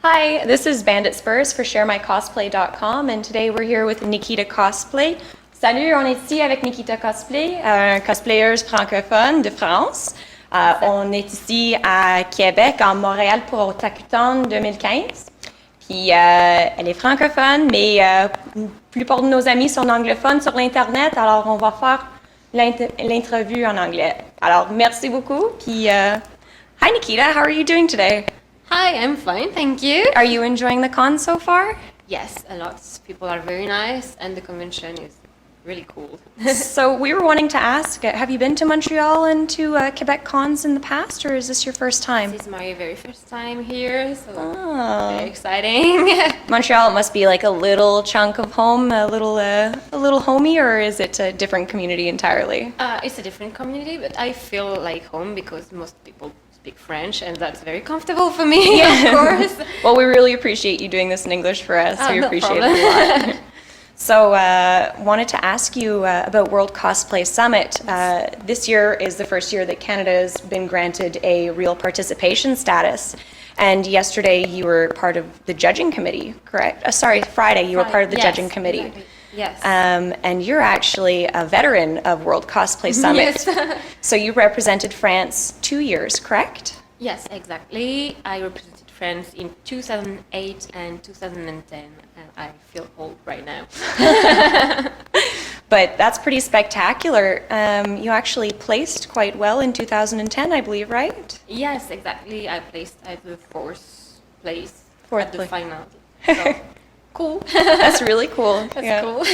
Hi, this is Bandit Spurs for sharemycosplay.com and today we're here with Nikita Cosplay. Salut, on est ici avec Nikita Cosplay, cosplayeuse francophone de France. On est ici à Québec, en Montréal pour Otakuthon 2015. Puis elle est francophone, mais la plupart de nos amis sont anglophones sur l'Internet, alors on va faire l'interview en anglais. Alors merci beaucoup. Puis, hi Nikita, how are you doing today? Hi, I'm fine, thank you. Are you enjoying the con so far? Yes, a lot. People are very nice and the convention is really cool. So we were wanting to ask, have you been to Montreal and to Quebec cons in the past, or is this your first time? This is my very first time here, so Oh. very exciting. Montreal must be like a little chunk of home, a little homey, or is it a different community entirely? It's a different community, but I feel like home because most people speak French and that's very comfortable for me, of course. Well, we really appreciate you doing this in English for us. We No appreciate problem. it a lot. So, wanted to ask you about World Cosplay Summit. This year is the first year that Canada has been granted a real participation status. And yesterday you were part of the judging committee, correct? Sorry, Friday you were part of the judging committee. Exactly. Yes. And you're actually a veteran of World Cosplay Summit. Yes. So you represented France 2 years, correct? Yes, exactly. I represented France in 2008 and 2010, and I feel old right now. But that's pretty spectacular. You actually placed quite well in 2010, I believe, right? Yes, exactly. I placed at the fourth place Fourth at the place. final. So, cool. That's really cool. That's Yeah. cool.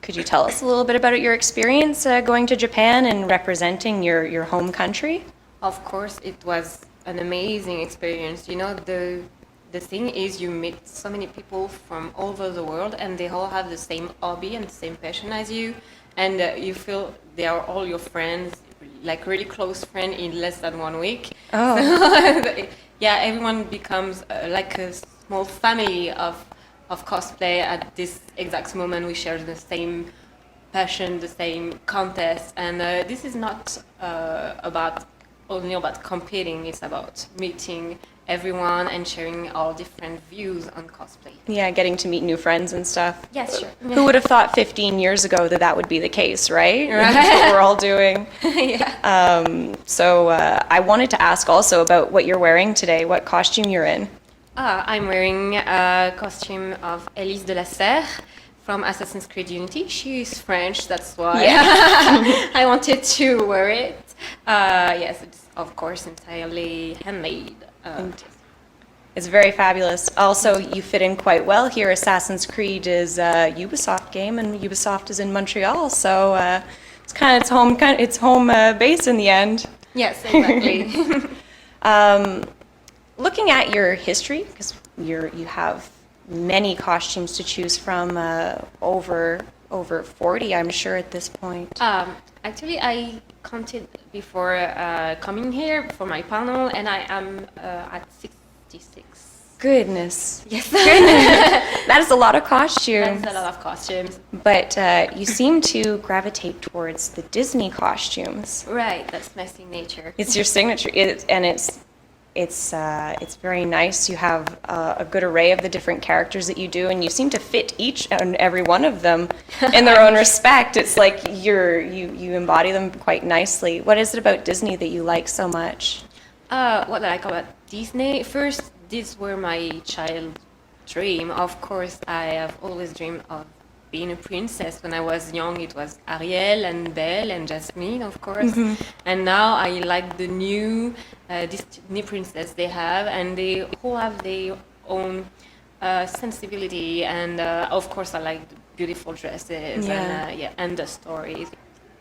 Could you tell us a little bit about your experience going to Japan and representing your home country? Of course, it was an amazing experience. You know, the thing is you meet so many people from all over the world and they all have the same hobby and the same passion as you. And you feel they are all your friends, like really close friend in less than 1 week. Oh. So, yeah, everyone becomes like a small family of cosplay at this exact moment. We share the same passion, the same contest. And this is not only about competing, it's about meeting everyone and sharing our different views on cosplay. Yeah, getting to meet new friends and stuff. Yes, sure. Who would have thought 15 years ago that would be the case, right? Right. That's what we're all doing. Yeah. So I wanted to ask also about what you're wearing today, what costume you're in. I'm wearing a costume of Elise de la Serre from Assassin's Creed Unity. She is French, that's why I wanted to wear it. Yes, it's of course entirely handmade. It's very fabulous. Also, you fit in quite well here. Assassin's Creed is a Ubisoft game, and Ubisoft is in Montreal, so it's its home base in the end. Yes, exactly. Looking at your history, because you have many costumes to choose from, over 40, I'm sure at this point. Actually, I counted before coming here for my panel, and I am at 66. Goodness. Yes. That is a lot of costumes. That's a lot of costumes. But you seem to gravitate towards the Disney costumes. Right, that's my signature. It's your signature, it's very nice. You have a good array of the different characters that you do, and you seem to fit each and every one of them in their own respect. It's like you embody them quite nicely. What is it about Disney that you like so much? What I like about Disney, first, these were my child dream. Of course, I have always dreamed of being a princess. When I was young, it was Ariel and Belle and Jasmine, of course. Mm-hmm. And now I like the new Disney princess they have, and they all have their own sensibility. And of course, I like the beautiful dresses and the stories.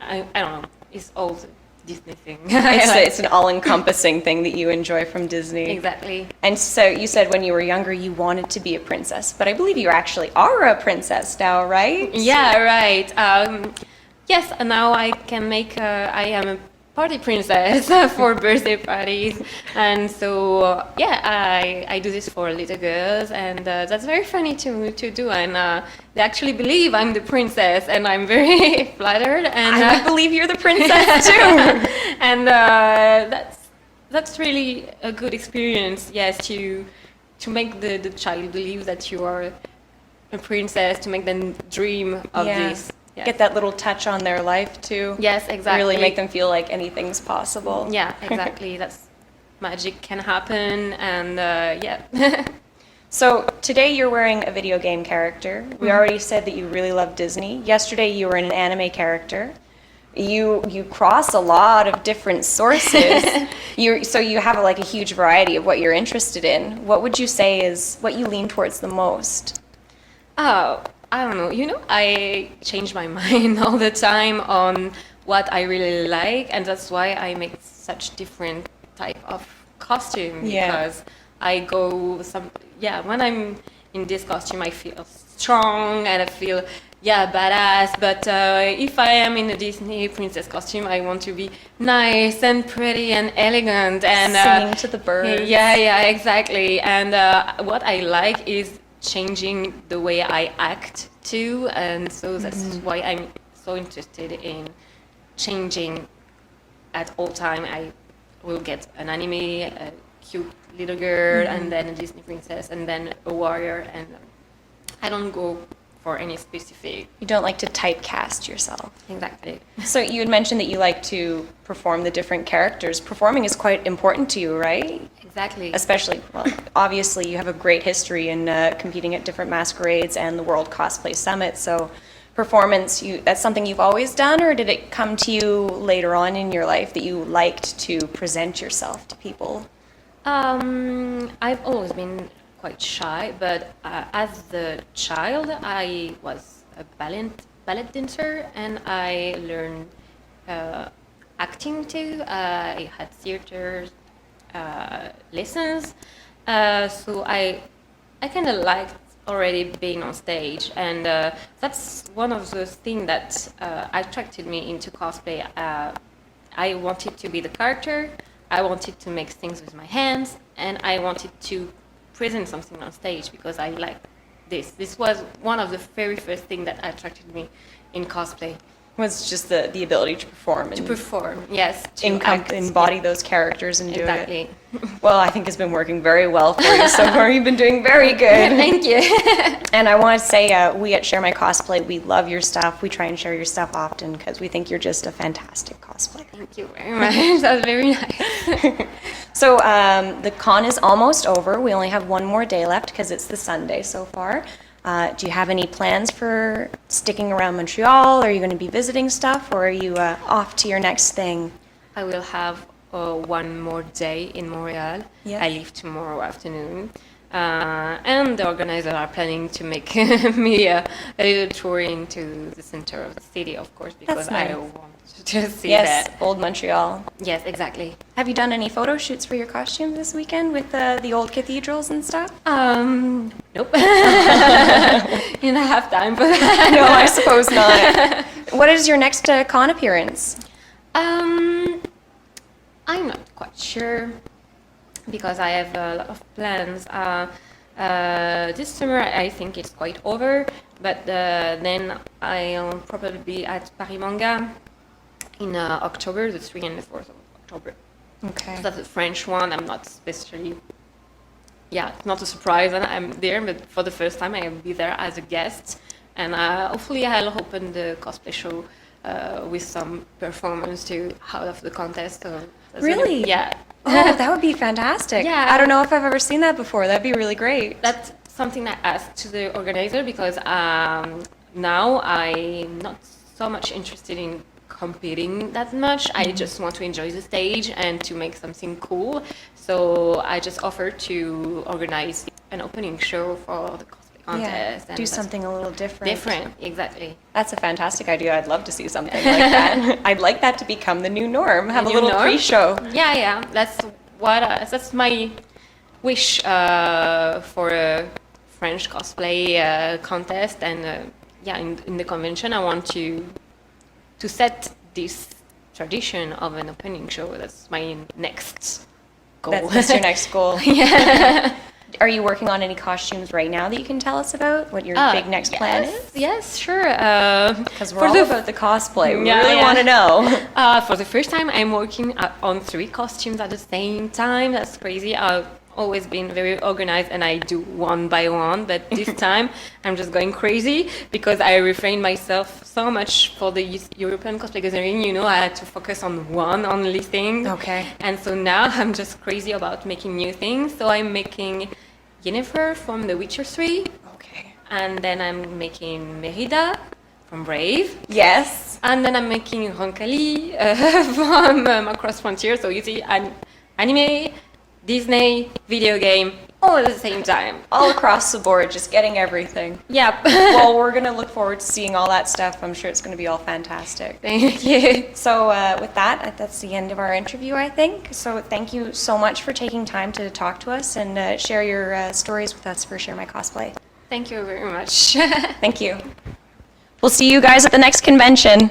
I don't know. It's all the Disney thing. It's an all-encompassing thing that you enjoy from Disney. Exactly. And so you said when you were younger you wanted to be a princess, but I believe you actually are a princess now, right? Yeah, right. Yes, now I can make. I am a party princess for birthday parties, and so I do this for little girls, and that's very funny to do, and they actually believe I'm the princess, and I'm very flattered, and I believe you're the princess too. and that's that's really a good experience. Yes, to make the child believe that you are a princess, to make them dream of this. Yes. Get that little touch on their life too. Yes, exactly. Really make them feel like anything's possible. Yeah, exactly. That's magic can happen, and yeah. So today you're wearing a video game character. We already said that you really love Disney. Yesterday you were an anime character. You cross a lot of different sources. So you have like a huge variety of what you're interested in. What would you say is what you lean towards the most? Oh, I don't know. You know, I change my mind all the time on what I really like, and that's why I make such different type of costume. Because I go when I'm in this costume, I feel strong and I feel badass. But if I am in a Disney princess costume, I want to be nice and pretty and elegant and singing to the birds. Yeah, exactly. And what I like is changing the way I act too, and so that's why I'm so interested in changing at all time. I will get an anime, a cute little girl, and then a Disney princess, and then a warrior, and I don't go for any specific. You don't like to typecast yourself. Exactly. So you had mentioned that you like to perform the different characters. Performing is quite important to you, right? Exactly. Especially, well, obviously you have a great history in competing at different masquerades and the World Cosplay Summit. So performance, that's something you've always done, or did it come to you later on in your life that you liked to present yourself to people? I've always been quite shy, but as a child, I was a ballet dancer, and I learned acting too. I had theater lessons, so I kind of liked already being on stage, and that's one of those things that attracted me into cosplay. I wanted to be the character. I wanted to make things with my hands, and I wanted to present something on stage because I liked this. This was one of the very first things that attracted me in cosplay. Was just the ability to perform. To perform, yes. To act, embody those characters and do it. Exactly. Well, I think it's been working very well for you so far. You've been doing very good. Thank you. And I want to say, we at Share My Cosplay, we love your stuff. We try and share your stuff often because we think you're just a fantastic cosplayer. Thank you very much. That was very nice. So the con is almost over. We only have one more day left because it's the Sunday so far. Do you have any plans for sticking around Montreal? Are you going to be visiting stuff, or are you off to your next thing? I will have one more day in Montreal. Yeah. I leave tomorrow afternoon. And the organizers are planning to make me a little tour into the center of the city, of course, because That's nice. I want to see Yes, that. old Montreal. Yes, exactly. Have you done any photo shoots for your costume this weekend with the old cathedrals and stuff? Nope. You don't have time for that. No, I suppose not. What is your next con appearance? I'm not quite sure because I have a lot of plans. This summer I think it's quite over, but then I'll probably be at Paris Manga in October, the 3rd and the 4th of October. Okay. So that's the French one. I'm not especially, it's not a surprise that I'm there, but for the first time I will be there as a guest. And hopefully I'll open the cosplay show with some performance to out of the contest. So Really? Yeah. Oh, that would be fantastic. Yeah. I don't know if I've ever seen that before. That'd be really great. That's something I asked to the organizer because now I'm not so much interested in competing that much. I just want to enjoy the stage and to make something cool. So I just offered to organize an opening show for the cosplay contest. Yeah, do something a little different. Different, exactly. That's a fantastic idea. I'd love to see something like that. I'd like that to become the new norm. Have a new little norm? pre-show. Yeah. That's my wish for a French cosplay contest, and in the convention I want to set this tradition of an opening show. That's my next goal. That's your next goal. Yeah. are you working on any costumes right now that you can tell us about? What your big next plan is? Yes, sure. Because we're all about the cosplay. We really want to know. For the first time, I'm working on 3 costumes at the same time. That's crazy. I've always been very organized and I do one by one, but this time I'm just going crazy because I refrained myself so much for the European Cosplay Gathering. You know, I had to focus on one only thing. Okay. And so now I'm just crazy about making new things. So I'm making Yennefer from The Witcher 3. Okay. And then I'm making Merida from Brave. Yes. And then I'm making Roncalli from Across Frontier. So you see, anime, Disney, video game, all at the same time. All across the board, just getting everything. Yep. Well, we're going to look forward to seeing all that stuff. I'm sure it's going to be all fantastic. Thank you. So with that, that's the end of our interview, I think. So thank you so much for taking time to talk to us and share your stories with us for Share My Cosplay. Thank you very much. Thank you. We'll see you guys at the next convention.